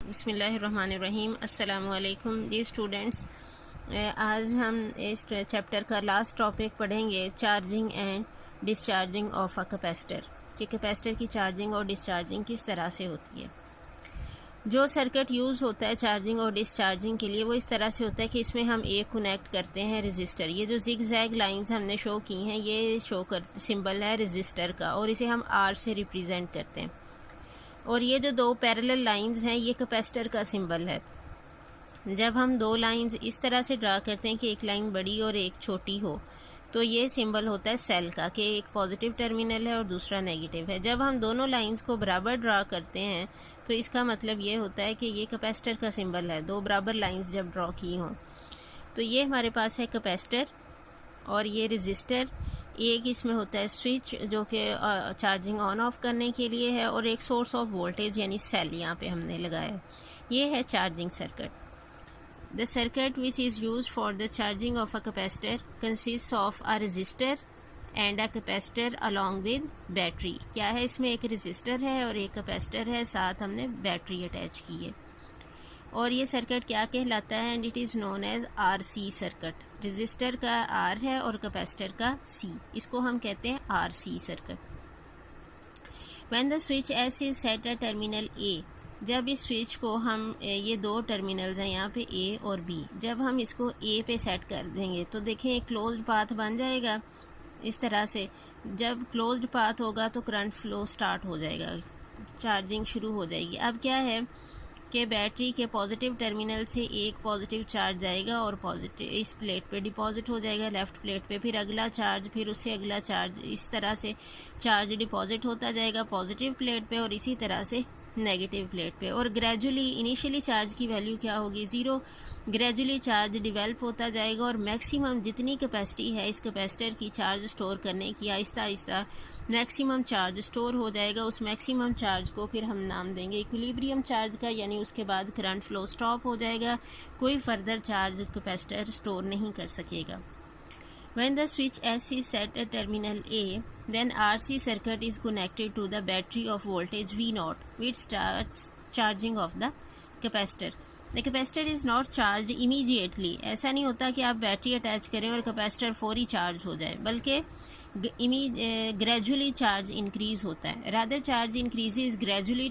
बिस्मिल्लाहिर्रहमानिर्रहीम। अस्सलामु अलैकुम डी स्टूडेंट्स। आज हम इस चैप्टर का लास्ट टॉपिक पढ़ेंगे, charging and discharging of a capacitor, कि कैपेसिटर की चार्जिंग और डिस्चार्जिंग किस तरह से होती है। जो सर्किट यूज़ होता है चार्जिंग और डिस्चार्जिंग के लिए वो इस तरह से होता है कि इसमें हम एक कनेक्ट करते हैं रेजिस्टर। ये जो जिग जैग लाइन्स हमने शो की हैं ये शो कर सिंबल है रेजिस्टर का, और इसे हम आर से रिप्रेजेंट करते हैं। और ये जो दो पैरेलल लाइंस हैं ये कैपेसिटर का सिंबल है। जब हम दो लाइंस इस तरह से ड्रा करते हैं कि एक लाइन बड़ी और एक छोटी हो, तो ये सिंबल होता है सेल का, कि एक पॉजिटिव टर्मिनल है और दूसरा नेगेटिव है। जब हम दोनों लाइंस को बराबर ड्रा करते हैं तो इसका मतलब ये होता है कि ये कैपेसिटर का सिंबल है, दो बराबर लाइंस जब ड्रॉ की हों। तो ये हमारे पास है कैपेसिटर और ये रेजिस्टर। एक इसमें होता है स्विच जो कि चार्जिंग ऑन ऑफ करने के लिए है, और एक सोर्स ऑफ वोल्टेज यानी सेल यहाँ पे हमने लगाया। ये है charging circuit. The circuit which is used for the charging of a capacitor consist of a resistor and a capacitor along with battery. क्या है, इसमें एक रेजिस्टर है और एक कैपेसिटर है, साथ हमने बैटरी अटैच की है। और ये सर्किट क्या कहलाता है, and it is known as RC circuit. Resistor का आर है और कैपेसिटर का सी, इसको हम कहते हैं RC circuit. When the switch S is set at terminal A, जब इस स्विच को हम ये दो टर्मिनल्स हैं यहाँ पे ए और बी, जब हम इसको ए पे सेट कर देंगे तो देखें एक क्लोज्ड पाथ बन जाएगा इस तरह से। जब क्लोज्ड पाथ होगा तो करंट फ्लो स्टार्ट हो जाएगा, चार्जिंग शुरू हो जाएगी। अब क्या है कि बैटरी के पॉजिटिव टर्मिनल से एक पॉजिटिव चार्ज जाएगा और पॉजिटिव इस प्लेट पे डिपॉजिट हो जाएगा, लेफ्ट प्लेट पे, फिर अगला चार्ज, फिर उससे अगला चार्ज, इस तरह से चार्ज डिपॉजिट होता जाएगा पॉजिटिव प्लेट पे और इसी तरह से नेगेटिव प्लेट पे। और ग्रेजुअली इनिशियली चार्ज की वैल्यू क्या होगी, ज़ीरो। ग्रेजुअली चार्ज डिवेल्प होता जाएगा और मैक्सिमम जितनी कैपेसिटी है इस कैपेसिटर की चार्ज स्टोर करने की, Aahista Aahista maximum charge store हो जाएगा। उस मैक्सिमम चार्ज को फिर हम नाम देंगे इक्विलिब्रियम चार्ज का, यानी उसके बाद करंट फ्लो स्टॉप हो जाएगा, कोई फर्दर चार्ज कैपेसिटर स्टोर नहीं कर सकेगा। When the switch S is set at terminal A, then RC circuit is connected to the battery of voltage V0, which starts charging of the capacitor. The capacitor is not charged immediately. ऐसा नहीं होता कि आप battery attach करें और capacitor फौरी charge हो जाए, बल्कि ग्रेजुअली चार्ज इंक्रीज होता है। Rather charge increases gradually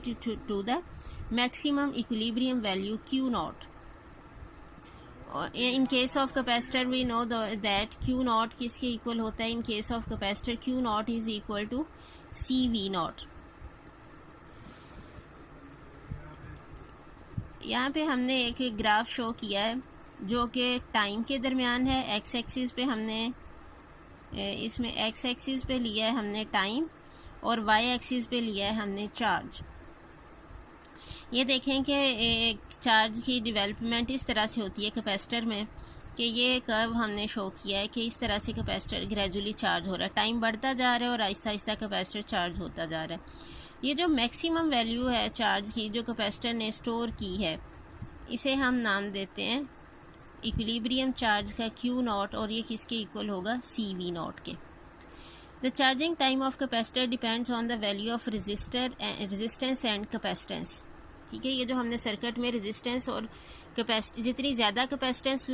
to the maximum equilibrium value Q0. In case of capacitor we know that Q0 किसके इक्वल होता है, in case of capacitor Q0 is equal to CV0। यहाँ पे हमने एक graph show किया है जो कि टाइम के दरमियान है। एक्स एक्सिस पे हमने इसमें एक्स एक्सिस पे लिया है हमने टाइम और वाई एक्सिस पे लिया है हमने चार्ज। ये देखें कि चार्ज की डेवलपमेंट इस तरह से होती है कैपेसिटर में कि ये कर्व हमने शो किया है कि इस तरह से कैपेसिटर ग्रेजुअली चार्ज हो रहा है, टाइम बढ़ता जा रहा है और आहिस्ता आहिस्ता कैपेसिटर चार्ज होता जा रहा है। ये जो मैक्सिमम वैल्यू है चार्ज की जो कैपेसिटर ने स्टोर की है, इसे हम नाम देते हैं इक्विलिब्रियम चार्ज का Q0, और ये किसके इक्वल होगा, CV0 के। The charging time of capacitor depends on the value of resistance and capacitance. ठीक है, ये जो हमने सर्किट में रेजिस्टेंस और कैपेसिटी, जितनी ज़्यादा कैपेसिटेंस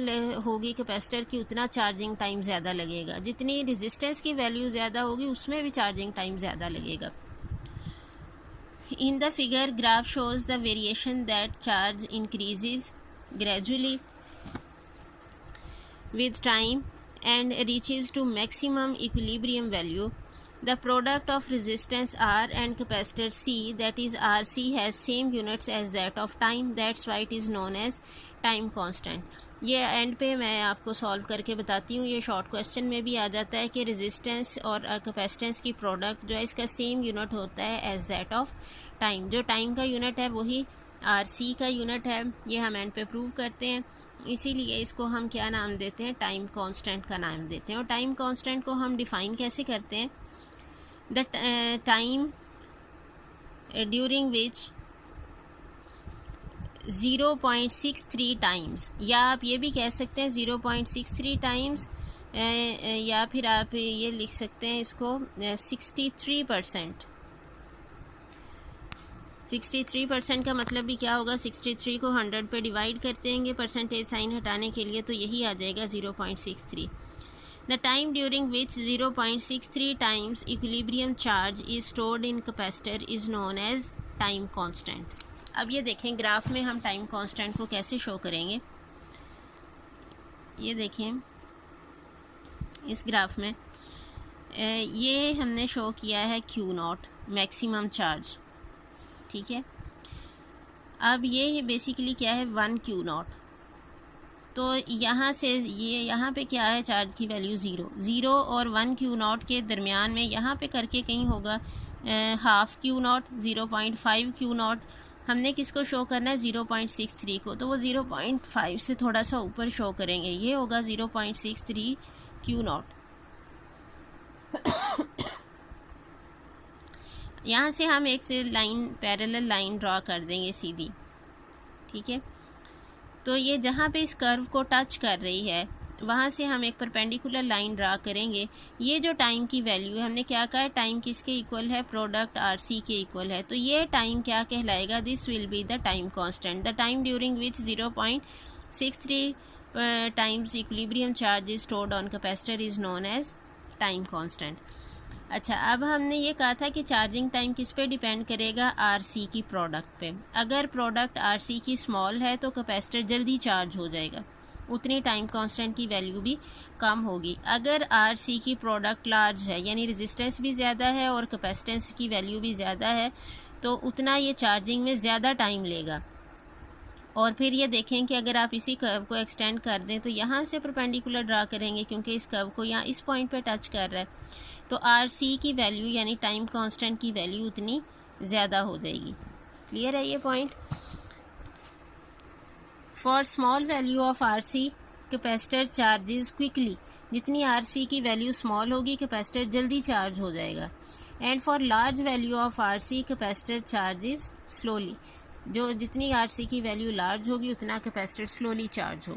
होगी कैपेसिटर की उतना चार्जिंग टाइम ज़्यादा लगेगा, जितनी रेजिस्टेंस की वैल्यू ज़्यादा होगी उसमें भी चार्जिंग टाइम ज़्यादा लगेगा। In the figure graph shows the variation that charge increases gradually with time and reaches to maximum equilibrium value. The product of resistance R and capacitor C, that is RC, has same units as that of time. That's why it is known as time constant. ये and पे मैं आपको solve करके बताती हूँ। ये short question में भी आ जाता है कि रेजिस्टेंस और कैपेसिटेंस की प्रोडक्ट जो है इसका सेम यूनिट होता है एज दैट ऑफ टाइम। जो टाइम का यूनिट है वही RC का यूनिट है, ये हम एंड पे प्रूव करते हैं। इसीलिए इसको हम क्या नाम देते हैं, टाइम कांस्टेंट का नाम देते हैं। और टाइम कांस्टेंट को हम डिफाइन कैसे करते हैं, the time during which 0.63 times, या आप ये भी कह सकते हैं 0.63 टाइम्स, या फिर आप ये लिख सकते हैं इसको 63%। 63% का मतलब भी क्या होगा, 63 को 100 पे डिवाइड कर देंगे परसेंटेज साइन हटाने के लिए, तो यही आ जाएगा 0.63। The time during which 0.63 times equilibrium charge is stored in capacitor is known as time constant. अब ये देखें ग्राफ में हम टाइम कांस्टेंट को कैसे शो करेंगे। ये देखें इस ग्राफ में ये हमने शो किया है Q0 मैक्सिमम चार्ज, ठीक है। अब ये बेसिकली क्या है 1 Q0, तो यहाँ से ये यहाँ पे क्या है चार्ज की वैल्यू 0 और 1 Q0 के दरमियान में यहाँ पे करके कहीं होगा हाफ Q0, 0.5 Q0। हमने किसको शो करना है 0.63 को, तो वो 0.5 से थोड़ा सा ऊपर शो करेंगे, ये होगा 0.63 Q0। यहाँ से हम एक से लाइन पैरेलल लाइन ड्रॉ कर देंगे सीधी, ठीक है। तो ये जहाँ पे इस कर्व को टच कर रही है वहाँ से हम एक परपेंडिकुलर लाइन ड्रा करेंगे। ये जो टाइम की वैल्यू है हमने क्या कहा है, टाइम किसके इक्वल है, प्रोडक्ट RC के इक्वल है, तो ये टाइम क्या कहलाएगा, this will be the time constant. The time during which 0.63 times equilibrium charge is stored on capacitor is known as time constant. अच्छा, अब हमने ये कहा था कि चार्जिंग टाइम किस पे डिपेंड करेगा, RC की प्रोडक्ट पे। अगर प्रोडक्ट RC की स्मॉल है तो कैपेसिटर जल्दी चार्ज हो जाएगा, उतनी टाइम कांस्टेंट की वैल्यू भी कम होगी। अगर RC की प्रोडक्ट लार्ज है यानी रेजिस्टेंस भी ज़्यादा है और कैपेसिटेंस की वैल्यू भी ज़्यादा है, तो उतना ये चार्जिंग में ज़्यादा टाइम लेगा। और फिर ये देखें कि अगर आप इसी कर्व को एक्सटेंड कर दें तो यहाँ से परपेंडिकुलर ड्रा करेंगे क्योंकि इस कर्व को यहाँ इस पॉइंट पे टच कर रहा है, तो RC की वैल्यू यानी टाइम कांस्टेंट की वैल्यू उतनी ज़्यादा हो जाएगी। क्लियर है ये point. For small value of RC capacitor charges quickly, जितनी RC की वैल्यू स्मॉल होगी कैपेसिटर जल्दी चार्ज हो जाएगा। And for large value of RC capacitor charges slowly, जो जितनी RC की वैल्यू लार्ज होगी उतना कैपेसिटर स्लोली चार्ज होगा।